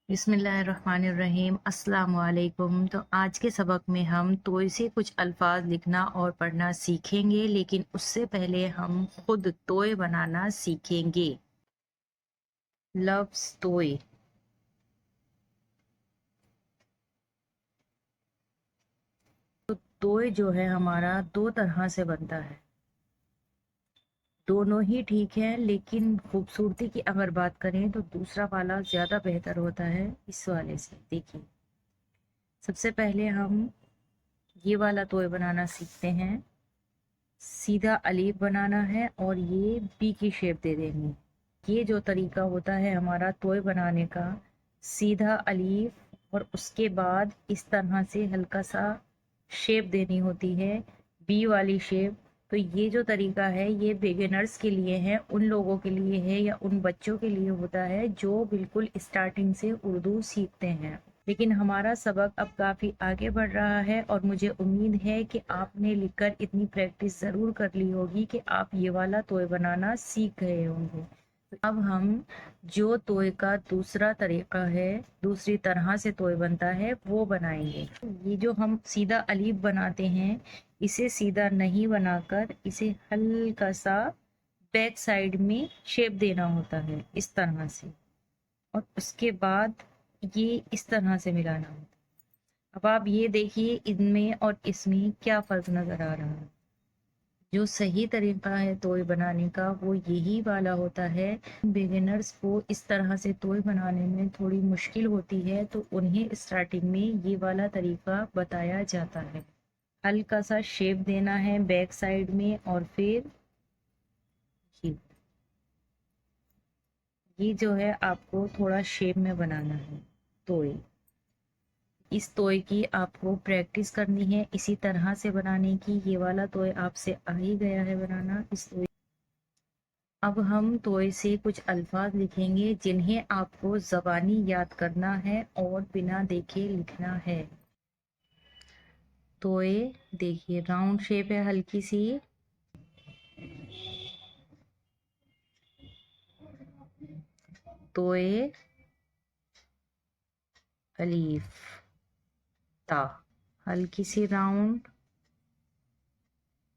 बिस्मिल्लाहिर्रहमानिर्रहीम। अस्सलाम वालेकुम। तो आज के सबक में हम तोय से कुछ अल्फाज लिखना और पढ़ना सीखेंगे, लेकिन उससे पहले हम खुद तोय बनाना सीखेंगे। लफ्ज़ तोय। तो तोय जो है हमारा दो तरह से बनता है, दोनों ही ठीक है, लेकिन खूबसूरती की अगर बात करें तो दूसरा वाला ज़्यादा बेहतर होता है। इस वाले से देखिए, सबसे पहले हम ये वाला तोय बनाना सीखते हैं। सीधा अलीफ बनाना है और ये बी की शेप दे देनी। ये जो तरीका होता है हमारा तोय बनाने का, सीधा अलीफ और उसके बाद इस तरह से हल्का सा शेप देनी होती है, बी वाली शेप। तो ये जो तरीका है ये बिगिनर्स के लिए है, उन लोगों के लिए है या उन बच्चों के लिए होता है जो बिल्कुल स्टार्टिंग से उर्दू सीखते हैं। लेकिन हमारा सबक अब काफ़ी आगे बढ़ रहा है और मुझे उम्मीद है कि आपने लिखकर इतनी प्रैक्टिस ज़रूर कर ली होगी कि आप ये वाला तोय बनाना सीख गए होंगे। तो अब हम जो तोय का दूसरा तरीका है, दूसरी तरह से तोय बनता है, वो बनाएंगे। ये जो हम सीधा अलीफ बनाते हैं, इसे सीधा नहीं बनाकर इसे हल्का सा बैक साइड में शेप देना होता है, इस तरह से, और उसके बाद ये इस तरह से मिलाना होता है। अब आप ये देखिए इनमें और इसमें क्या फ़र्क नज़र आ रहा है। जो सही तरीका है तोय बनाने का वो यही वाला होता है। बिगिनर्स को इस तरह से तोय बनाने में थोड़ी मुश्किल होती है, तो उन्हें स्टार्टिंग में ये वाला तरीका बताया जाता है। हल्का सा शेप देना है बैक साइड में और फिर ये जो है आपको थोड़ा शेप में बनाना है तोय। इस तोय की आपको प्रैक्टिस करनी है इसी तरह से बनाने की। ये वाला तोय आपसे आ ही गया है बनाना इस तोय। अब हम तोय से कुछ अल्फाज लिखेंगे जिन्हें आपको ज़बानी याद करना है और बिना देखे लिखना है। तोय देखिए राउंड शेप है हल्की सी, तोय अलीफ ता, हल्की सी राउंड,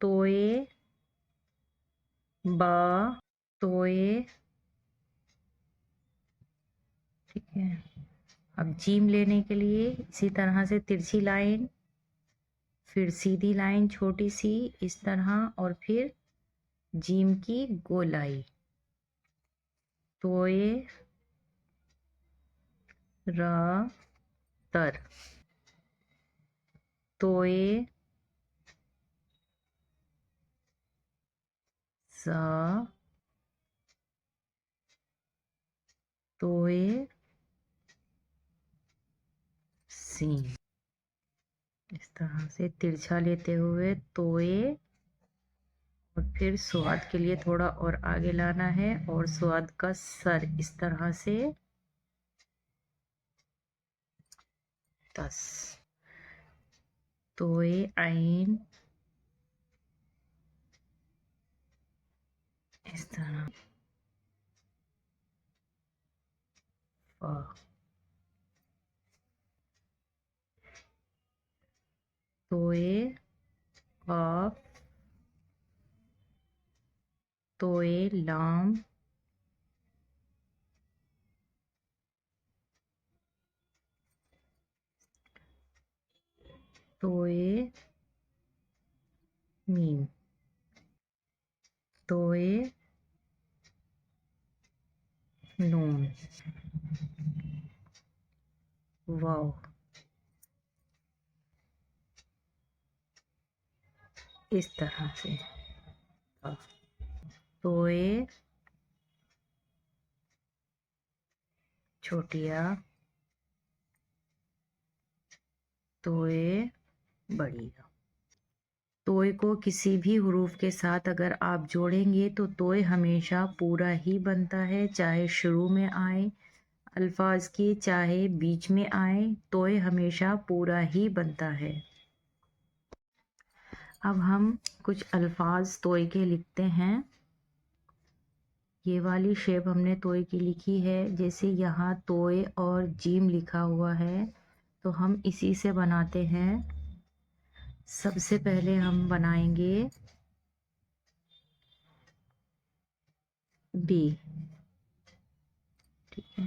तोय बा, तोय, ठीक है। अब जीम लेने के लिए इसी तरह से तिरछी लाइन, फिर सीधी लाइन छोटी सी इस तरह, और फिर जीम की गोलाई। तोय रा तर, तोय सा, तोय सीन। इस तरह से तिरछा लेते हुए तोय, और फिर स्वाद के लिए थोड़ा और आगे लाना है और स्वाद का सर इस तरह से 10। तोय आइन इस तरह, फा, तोय काफ, तोय लाम, तोय मीम, तोय नून, वाव, इस तरह से। तोय छोटिया, तोय बड़िया। तोय को किसी भी हुरूफ के साथ अगर आप जोड़ेंगे तो तोय हमेशा पूरा ही बनता है, चाहे शुरू में आए अल्फाज की, चाहे बीच में आए, तोय हमेशा पूरा ही बनता है। अब हम कुछ अल्फाज तोय के लिखते हैं। یہ والی شیپ ہم نے توئے کی لکھی ہے، جیسے یہاں توئے اور جیم لکھا ہوا ہے تو ہم اسی سے بناتے ہیں۔ سب سے پہلے ہم بنائیں گے بی، ٹھیک ہے،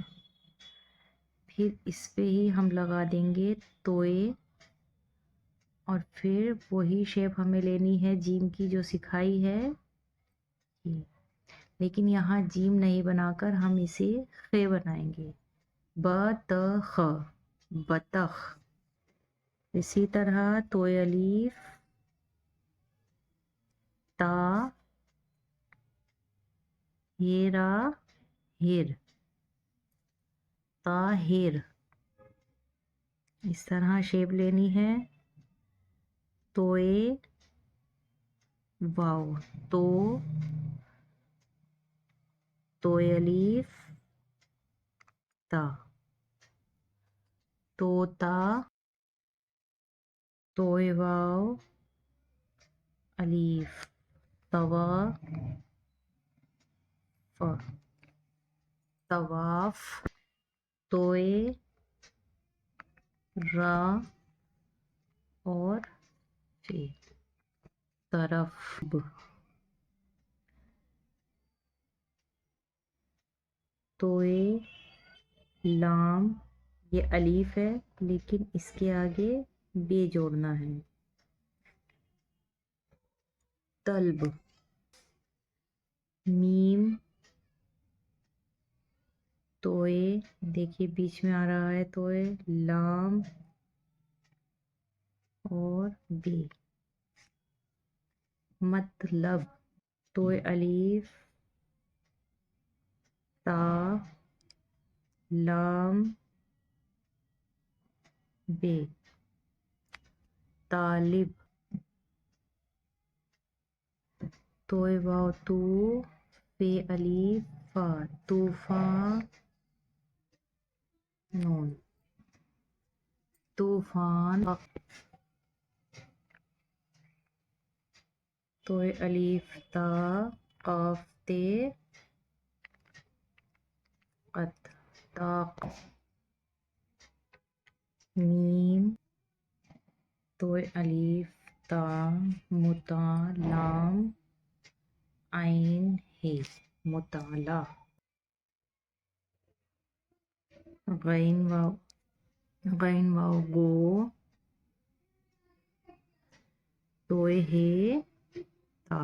پھر اس پہ ہی ہم لگا دیں گے توئے، اور پھر وہی شیپ ہمیں لینی ہے جیم کی جو سکھائی ہے، لیکن یہاں جیم نہیں بنا کر ہم اسے خ بنائیں گے، بطخ، بطخ۔ اسی طرح توئے الف، تا، ہیرا، ہر، طاہر، اس طرح شیپ لینی ہے۔ توئے واو، توئے الف، تا، طوطا، توئے واو الف، طوا، ف، طواف، توئے را اور فی، طرف، توئے لام، یہ الف ہے لیکن اس کے آگے بے جوڑنا ہے، طلب، میم، توئے، دیکھیے بیچ میں آ رہا ہے توئے لام اور بے، مطلب، توئے الف، تا، لام، بے، طالب، توئے واو تو، فے الف، فا، طوفان، نون، طوفان، توئے الف، تا، قاف، تے، قط، طاق، میم، توئے الف، تا، متا، لام، عین، ہے، مطالعہ، غین واؤ گو، توئے ہے تا،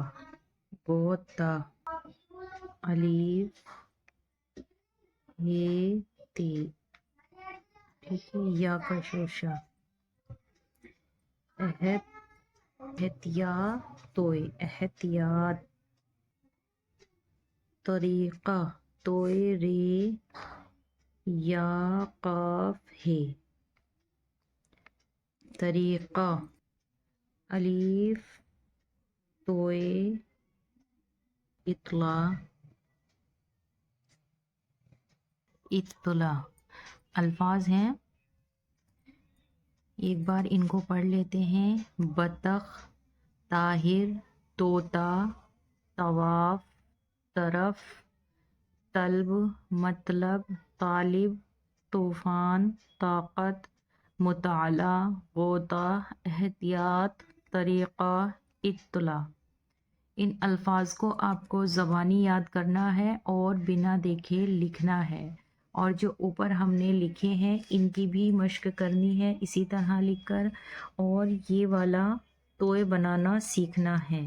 غوطہ، الف، ہے تے، ٹھیک ہے، یا کا شوشہ، احتیاط، توئے احتیاط، طریقہ، توئے رے یا قاف ہے، طریقہ، الف، توئے اطلاع، اطلاع، الفاظ ہیں، ایک بار ان کو پڑھ لیتے ہیں۔ بطخ، طاہر، طوطا، طواف، طرف، طلب، مطلب، طالب، طوفان، طاقت، مطالعہ، غوطہ، احتیاط، طریقہ، اطلاع۔ ان الفاظ کو آپ کو زبانی یاد کرنا ہے اور بنا دیکھے لکھنا ہے، اور جو اوپر ہم نے لکھے ہیں ان کی بھی مشق کرنی ہے اسی طرح لکھ کر، اور یہ والا توئے بنانا سیکھنا ہے۔